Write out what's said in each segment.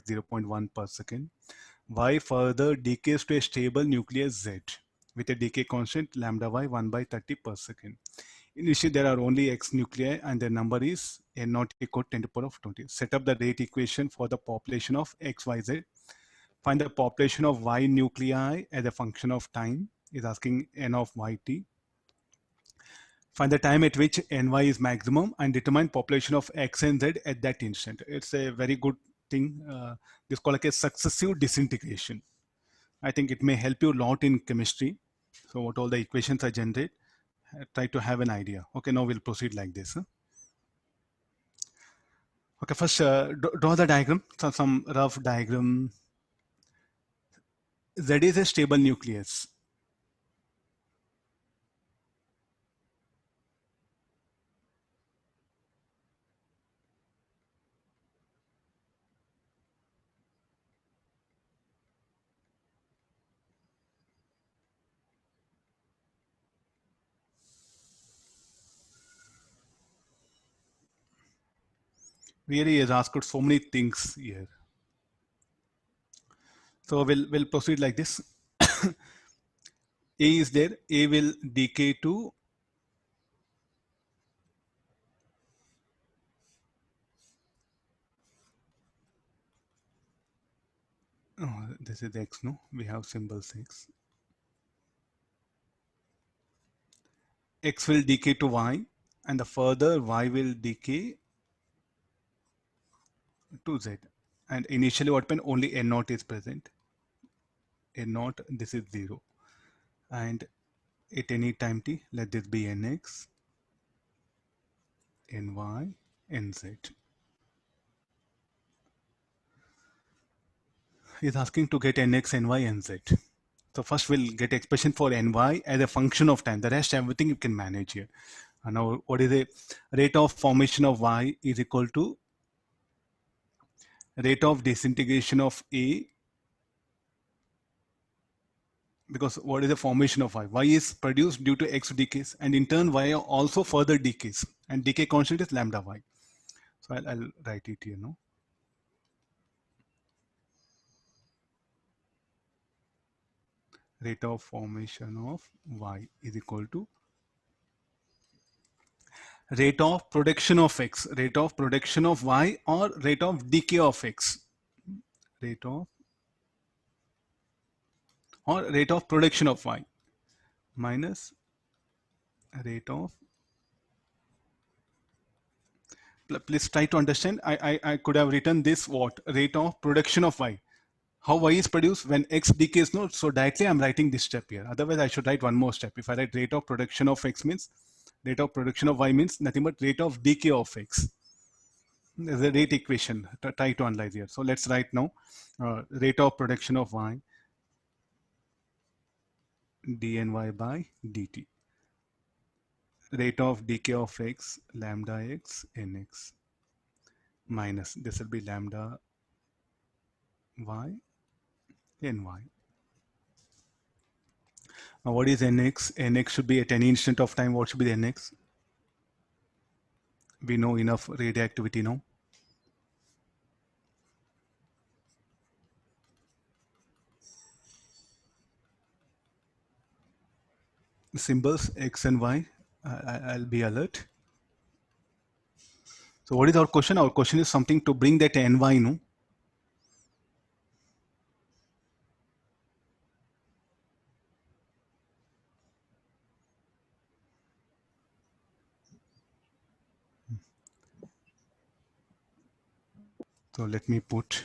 0.1 per second. Y further decays to a stable nucleus Z with a decay constant lambda y 1 by 30 per second. Initially, there are only X nuclei and their number is n not equal to 10 to the power of 20. Set up the rate equation for the population of X, Y, Z. Find the population of Y nuclei as a function of time. Is asking n of yt. Find the time at which ny is maximum and determine population of X and Z at that instant. It's a very good thing. This is called like a successive disintegration. I think it may help you a lot in chemistry. So what all the equations I generate, try to have an idea. Okay, now we'll proceed like this. Okay, first draw the diagram, so some rough diagram. Z is a stable nucleus. Really is asked so many things here. So we'll proceed like this. A is there. A will decay to this is X, no? We have symbols X. X will decay to Y, and the further Y will decay to Z. And initially what happened? Only N naught is present. N naught, this is 0. And at any time t, let this be Nx, Ny, Nz. Is asking to get Nx, Ny, Nz. So first we'll get expression for Ny as a function of time. The rest everything you can manage here. And now what is the rate of formation of Y is equal to rate of disintegration of A, because what is the formation of Y? Y is produced due to X decays, and in turn Y also further decays, and decay constant is lambda Y. So I'll write it here now. Rate of formation of Y is equal to rate of production of X, rate of production of Y, or rate of decay of X, rate of or rate of production of Y minus rate of, please try to understand, I could have written this what, rate of production of Y. How Y is produced when X decays, no, so directly I'm writing this step here. Otherwise I should write one more step. If I write rate of production of X means, rate of production of Y means nothing but rate of decay of X. There's a rate equation, try to analyze here. So let's write now, rate of production of Y, dny by dt. Rate of decay of X, lambda X, nx, minus, this will be lambda Y, ny. Now what is nx? Nx should be at any instant of time. What should be the nx? We know enough radioactivity now. Symbols X and Y, I'll be alert. So what is our question? Our question is something to bring that ny, no? So let me put,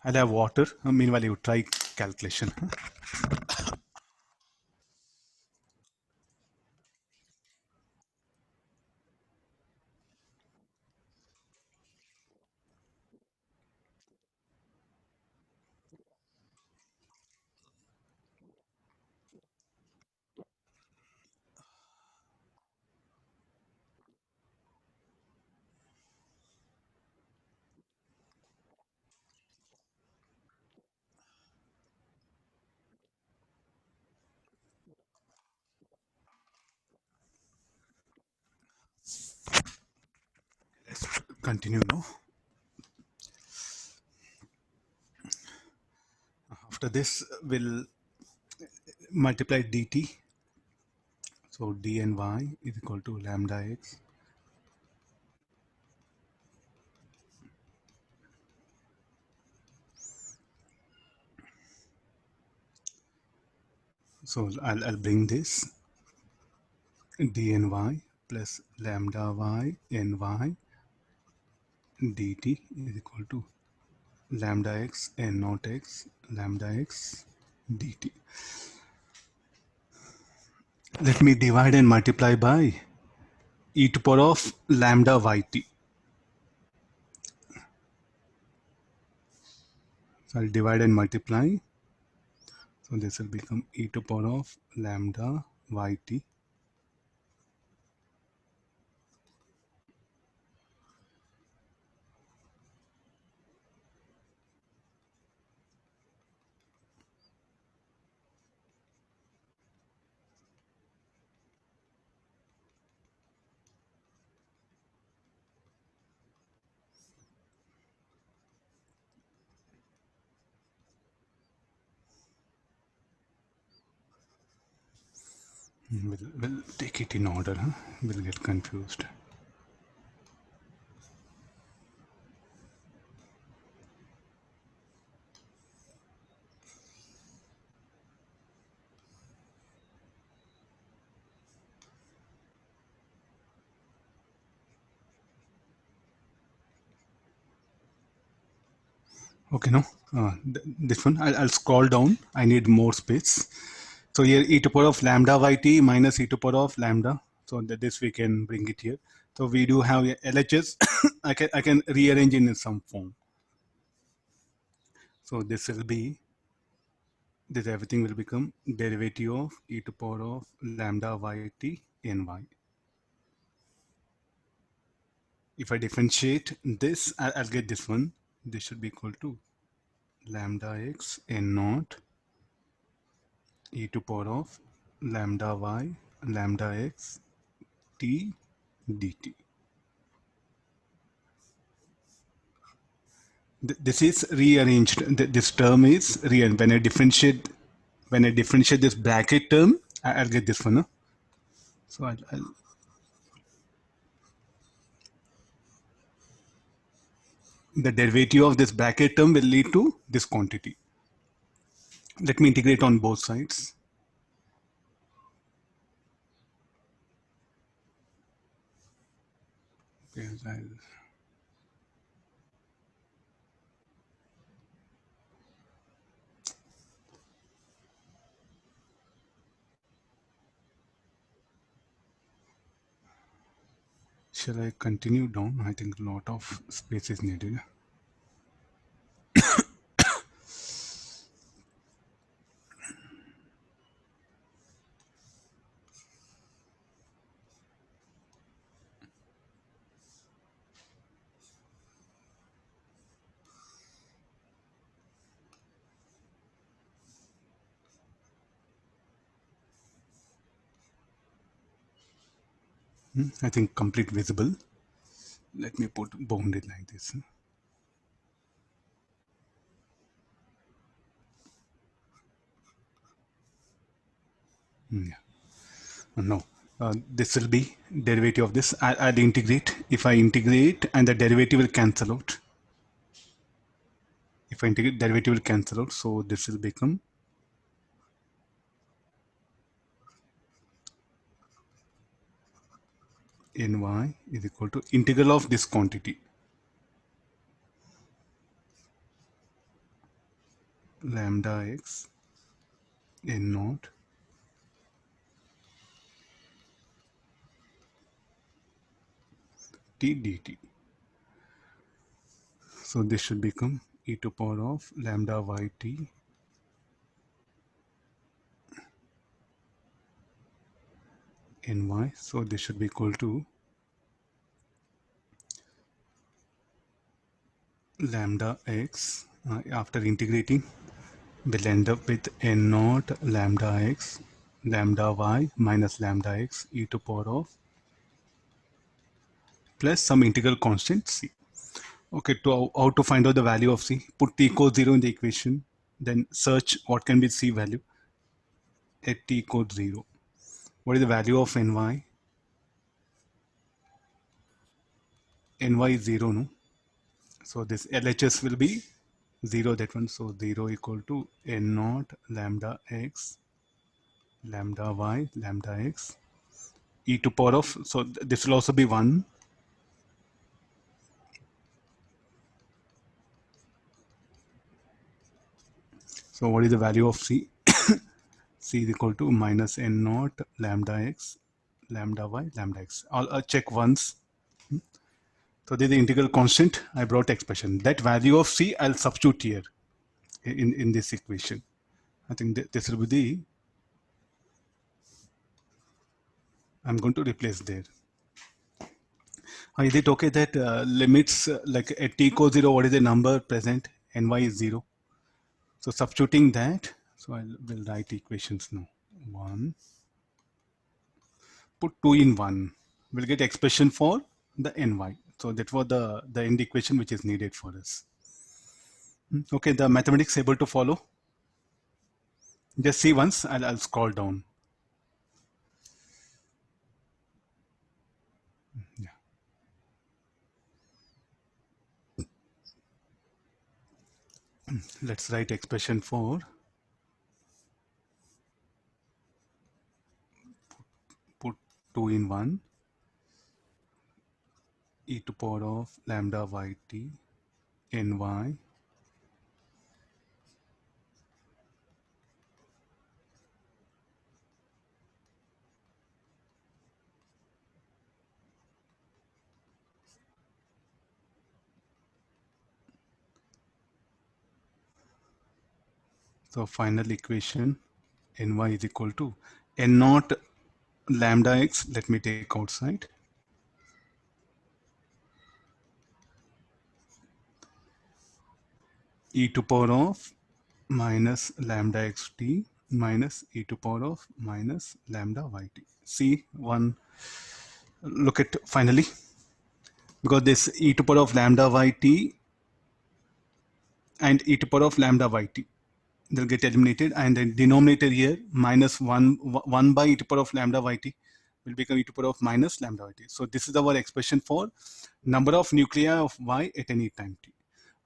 I'll have water. Meanwhile, you try calculation. continue now. After this, we'll multiply dt. So dny is equal to lambda x. So I'll bring this dny plus lambda y ny dt is equal to lambda x n naught x lambda x dt. Let me divide and multiply by e to power of lambda yt. So I'll divide and multiply. So this will become e to power of lambda yt. We'll take it in order, huh? We'll get confused. Okay, no, this one, I'll scroll down. I need more space. So here e to power of lambda yt minus e to power of lambda. So that this we can bring it here. So we do have LHS. I can rearrange in some form. So this will be, this everything will become derivative of e to power of lambda yt ny. If I differentiate this, I'll get this one. This should be equal to lambda x n naught e to power of lambda y lambda x t dt. This is rearranged. This term is rearranged. When I differentiate this bracket term, I'll get this one. Huh? So the derivative of this bracket term will lead to this quantity. Let me integrate on both sides. Okay, shall I continue down? I think a lot of space is needed. I think complete visible. Let me put bounded like this. Yeah. No. This will be derivative of this. I'll integrate. If I integrate and the derivative will cancel out. If I integrate, derivative will cancel out. So this will become ny is equal to integral of this quantity. Lambda x n naught t dt. So this should become e to power of lambda yt ny. So this should be equal to lambda x. After integrating, we'll end up with n naught lambda x lambda y minus lambda x e to power of plus some integral constant c. Okay, to how to find out the value of C? Put t equals 0 in the equation, then search what can be C value at t equals 0. What is the value of ny? Ny is 0, no? So this LHS will be 0, that one. So 0 equal to n naught lambda x lambda y lambda x e to power of, so this will also be 1. So what is the value of C? C is equal to minus n naught lambda x lambda y lambda x. I'll check once. So this is the integral constant. I brought expression. That value of C I'll substitute here in this equation. I think this will be the, I'm going to replace there. Is it okay that limits like at t equals 0, what is the number present? Ny is 0. So substituting that, so I will write equations now. 1, put 2 in 1. We'll get expression for the ny. So that was the end equation which is needed for us. Okay, the mathematics able to follow? Just see once, I'll scroll down. Yeah. Let's write expression for, put 2 in 1 e to power of lambda yt ny. So final equation ny is equal to n naught lambda x, let me take outside, e to power of minus lambda xt minus e to power of minus lambda yt. See one, look at finally, because this e to power of lambda yt and e to power of lambda yt, they'll get eliminated, and the denominator here minus 1 by e to power of lambda yt will become e to power of minus lambda yt. So this is our expression for number of nuclei of y at any time t.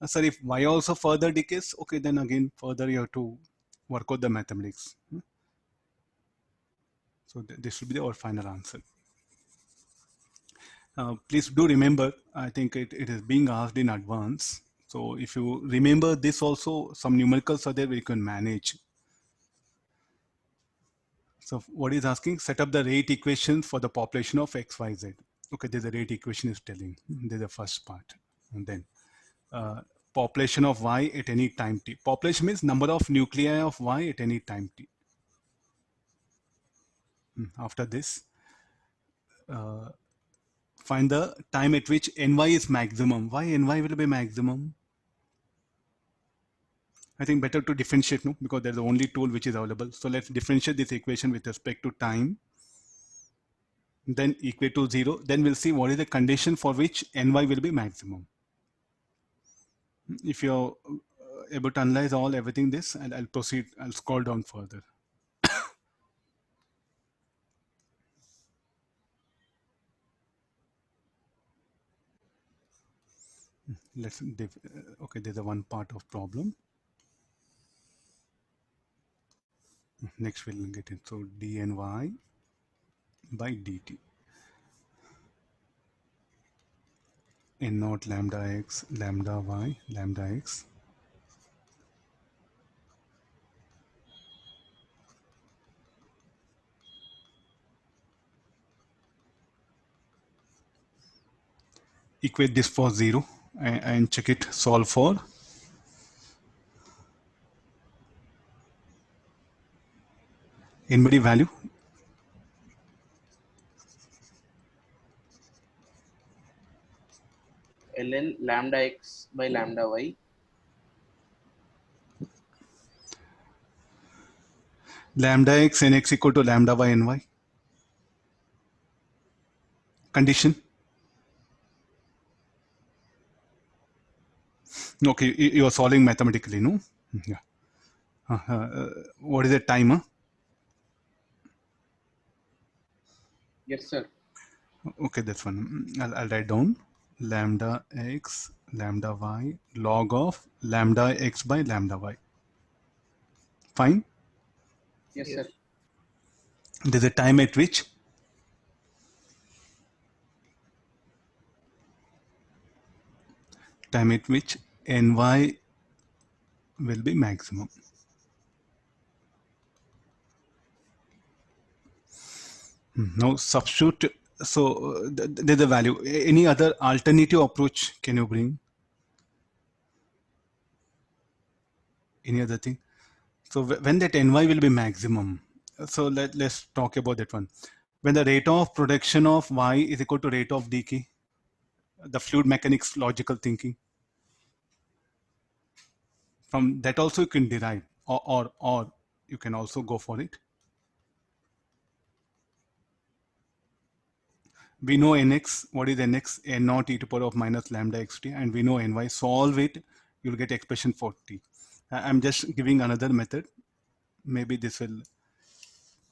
Sir, if y also further decays, okay, then again further you have to work out the mathematics. So this will be our final answer. Please do remember, I think it is being asked in advance. So if you remember this also, some numericals are there where you can manage. So what is asking? Set up the rate equation for the population of X, Y, Z. Okay, there's a rate equation is telling. There's the first part. And then population of Y at any time t. Population means number of nuclei of Y at any time t. After this, find the time at which ny is maximum. Why ny will be maximum? I think better to differentiate, no, because there's the only tool which is available. So let's differentiate this equation with respect to time, then equate to 0. Then we'll see what is the condition for which ny will be maximum. If you're able to analyze everything this, and I'll proceed, I'll scroll down further. Let's okay, there's a one part of problem. Next we'll get it. So dny by dt n naught lambda x lambda y lambda x equate this for 0 and check it, solve for anybody value. ln lambda x by lambda y. Lambda x and x equal to lambda y and y. Condition. Okay, you are solving mathematically, no? Yeah. What is the time? Huh? Yes, sir. Okay, that's one. I'll write down lambda x, lambda y, log of lambda x by lambda y. Fine. Yes, Yes. sir. There's a time at which ny will be maximum. Now substitute. So there's a value. Any other alternative approach can you bring? Any other thing? So when that ny will be maximum. So let's talk about that one. When the rate of production of y is equal to rate of decay, the fluid mechanics logical thinking. From that also you can derive, or you can also go for it. We know nx. What is nx? N naught e to power of minus lambda xt, and we know ny. Solve it, you'll get expression for t. I'm just giving another method. Maybe this will.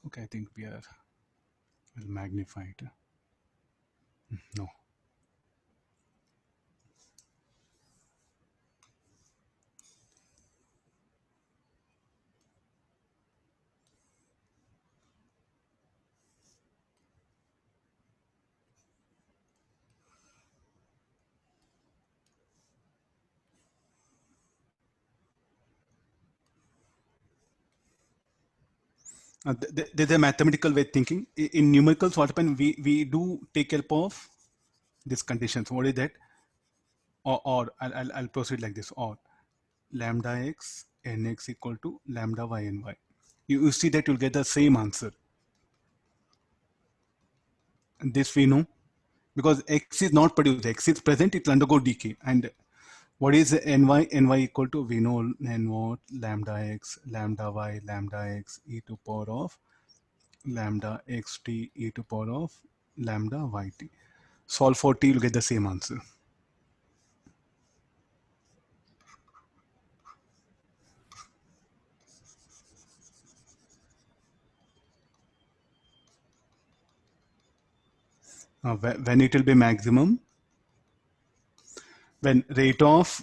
Okay, I think we are will magnify it. No. There's a mathematical way of thinking. In numericals, what happens? We do take help of these conditions. What is that? Or I'll proceed like this. Or lambda x nx equal to lambda y and y. You see that you'll get the same answer. And this we know because x is not produced. X is present. It will undergo decay. And what is ny? Ny equal to, we know n what, lambda x, lambda y, lambda x e to power of lambda xt e to power of lambda yt. Solve for t, you'll get the same answer. When it will be maximum, when rate of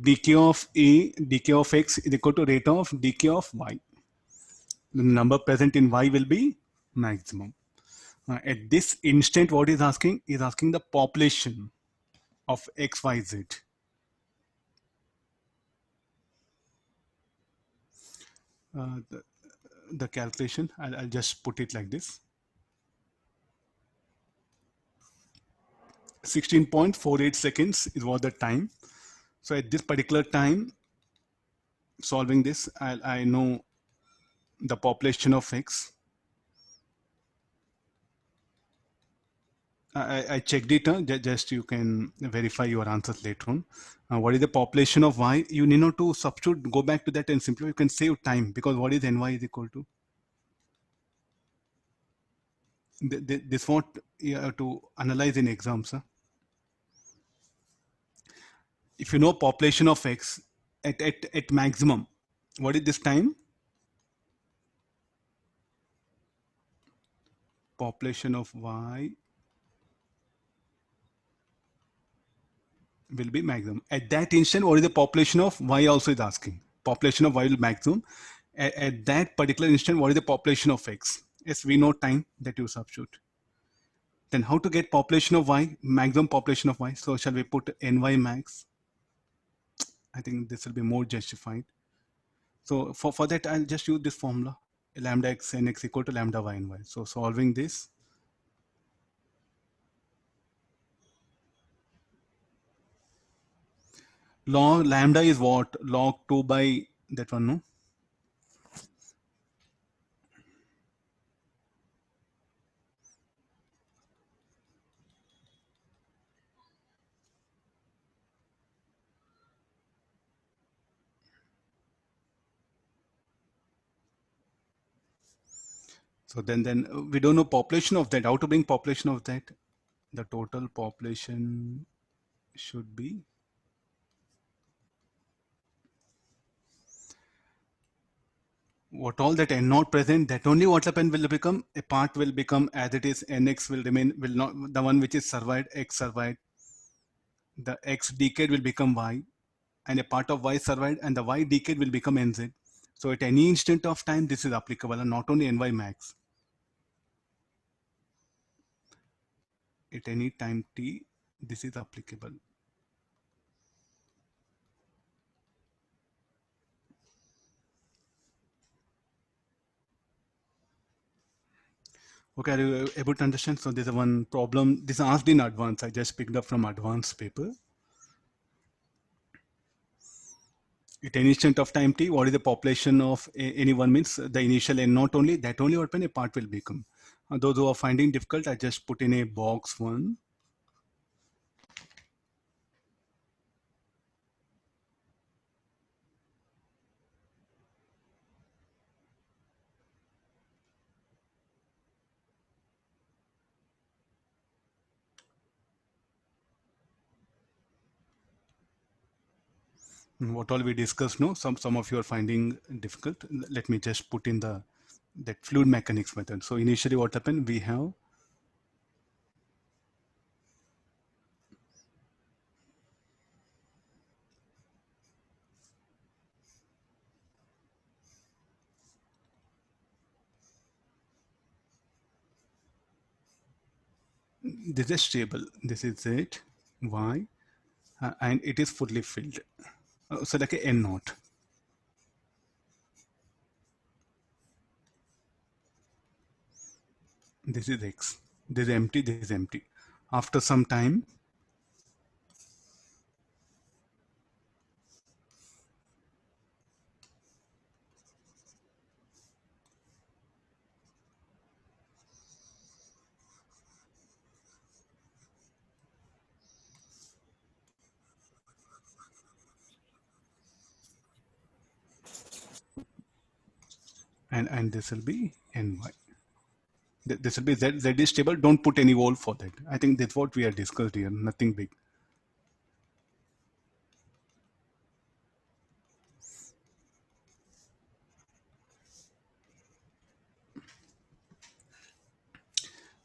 decay of a, decay of x is equal to rate of decay of y. The number present in y will be maximum. At this instant, what is asking? Is asking the population of x, y, z. Uh, the, the calculation, I'll just put it like this. 16.48 seconds is what the time. So at this particular time, solving this, I know the population of x. I checked it. Just you can verify your answers later on. What is the population of y? You need not to substitute, go back to that and simplify. You can save time because what is ny is equal to? This what you have to analyze in exams. Huh? If you know population of x at maximum, what is this time? Population of y will be maximum. At that instant, what is the population of y also is asking. Population of y will maximum. At that particular instant, what is the population of x? Yes, we know time that you substitute. Then how to get population of y, maximum population of y? So shall we put ny max? I think this will be more justified. So for that, I'll just use this formula. Lambda x nx equal to lambda y and y. So solving this, log lambda is what? Log 2 by that one, no? So then we don't know population of that. How to bring population of that? The total population should be what all that n not present, that only what happen will become, a part will become as it is, nx will remain, will not, the one which is survived, x survived, the x decayed will become y, and a part of y survived, and the y decayed will become nz. So at any instant of time, this is applicable, and not only ny max. At any time t, this is applicable. Okay, are you able to understand? So there's a one problem. This is asked in advance. I just picked up from advanced paper. At any instant of time t, what is the population of any one, means the initial n not only, that only open a part will become. Those who are finding difficult, I just put in a box one. What all we discussed, no, some of you are finding difficult. Let me just put in the that fluid mechanics method. So initially what happened, we have this is stable, this is it, y, and it is fully filled. So like a n naught, this is x, this is empty, this is empty. After some time, and this will be ny. This will be z, z is stable. Don't put any wall for that. I think that's what we are discussed here. Nothing big.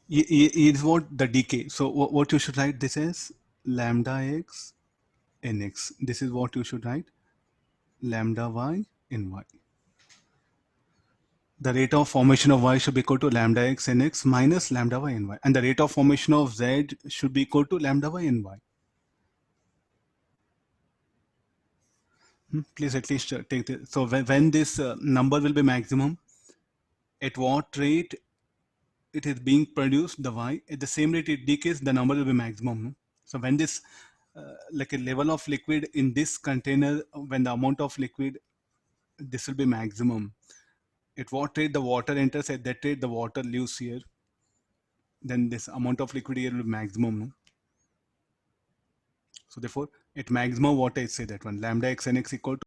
Is what the decay. So what you should write this as lambda x nx. This is what you should write, lambda y in y. The rate of formation of y should be equal to lambda x nx minus lambda y in y, and the rate of formation of z should be equal to lambda y in y. Please at least take this. So when this number will be maximum, at what rate it is being produced, the y, at the same rate it decays, the number will be maximum. No? So when this like a level of liquid in this container, when the amount of liquid, this will be maximum. At what rate the water enters, at that rate the water leaves here, then this amount of liquid here will be maximum. No? So therefore at maximum, what I say, that one lambda x nx equal